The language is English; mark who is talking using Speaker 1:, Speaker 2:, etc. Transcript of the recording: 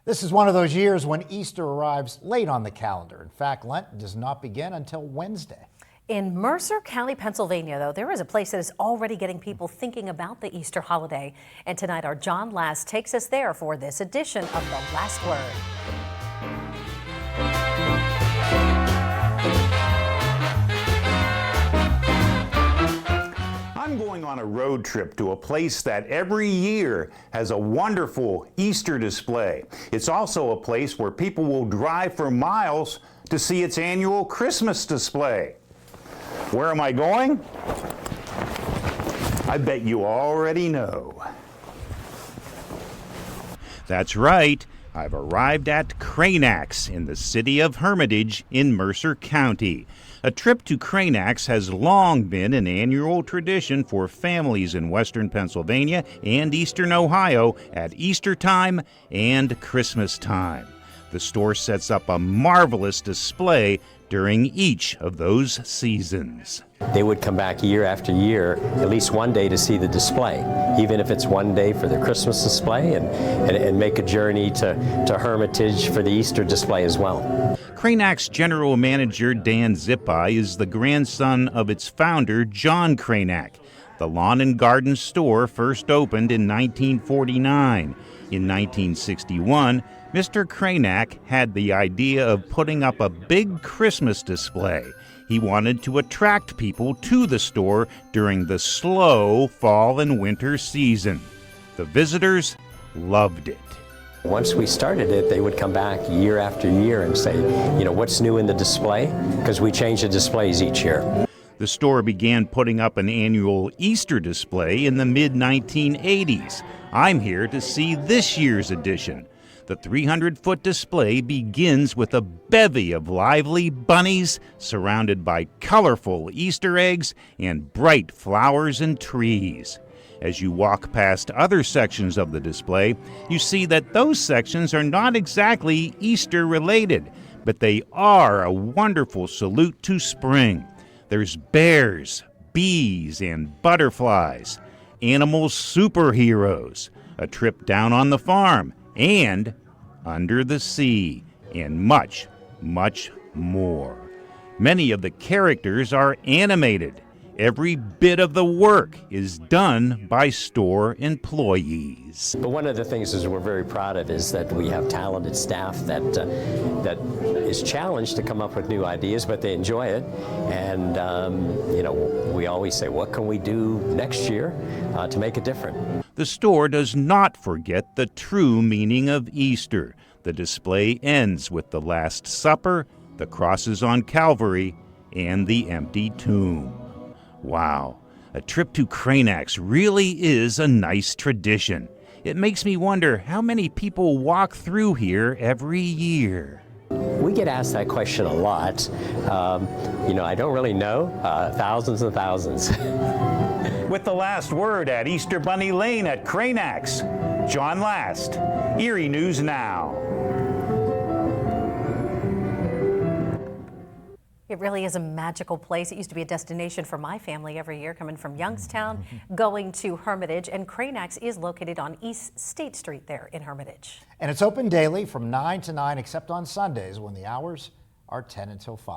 Speaker 1: This is one of those years when Easter arrives late on the calendar. In fact, Lent does not begin until Wednesday.
Speaker 2: In Mercer County, Pennsylvania, though, there is a place that is already getting people thinking about the Easter holiday. And tonight, our John Last takes us there for this edition of The Last Word.
Speaker 3: I'm going on a road trip to a place that every year has a wonderful Easter display. It's also a place where people will drive for miles to see its annual Christmas display. Where am I going? I bet you already know. That's right. I've arrived at Kraynak in the city of Hermitage in Mercer County. A trip to Kraynak has long been an annual tradition for families in western Pennsylvania and eastern Ohio at Easter time and Christmas time. The store sets up a marvelous display during each of those seasons.
Speaker 4: They would come back year after year, at least one day to see the display, even if it's one day for the Christmas display and make a journey to Hermitage for the Easter display as well.
Speaker 3: Kraynak's general manager, Dan Zippai, is the grandson of its founder, John Kraynak. The lawn and garden store first opened in 1949. In 1961, Mr. Kraynak had the idea of putting up a big Christmas display. He wanted to attract people to the store during the slow fall and winter season. The visitors loved it.
Speaker 4: Once we started it, they would come back year after year and say, you know, what's new in the display? Because we change the displays each year.
Speaker 3: The store began putting up an annual Easter display in the mid-1980s. I'm here to see this year's edition. The 300-foot display begins with a bevy of lively bunnies surrounded by colorful Easter eggs and bright flowers and trees. As you walk past other sections of the display, you see that those sections are not exactly Easter-related, but they are a wonderful salute to spring. There's bears, bees, and butterflies, animal superheroes, a trip down on the farm, and under the sea, and much, much more. Many of the characters are animated. Every bit of the work is done by store employees.
Speaker 4: But one of the things is we're very proud of is that we have talented staff that is challenged to come up with new ideas, but they enjoy it. And you know, we always say, what can we do next year to make it different?
Speaker 3: The store does not forget the true meaning of Easter. The display ends with the Last Supper, the crosses on Calvary, and the empty tomb. Wow, a trip to Kraynak really is a nice tradition. It makes me wonder how many people walk through here every year.
Speaker 4: We get asked that question a lot. You know, I don't really know. Thousands and thousands.
Speaker 3: With the last word at Easter Bunny Lane at Kraynak, John Last, Erie News Now.
Speaker 2: It really is a magical place. It used to be a destination for my family every year, coming from Youngstown, going to Hermitage, and Kraynak is located on East State Street there in Hermitage.
Speaker 1: And it's open daily from 9 to 9 except on Sundays when the hours are 10 until 5.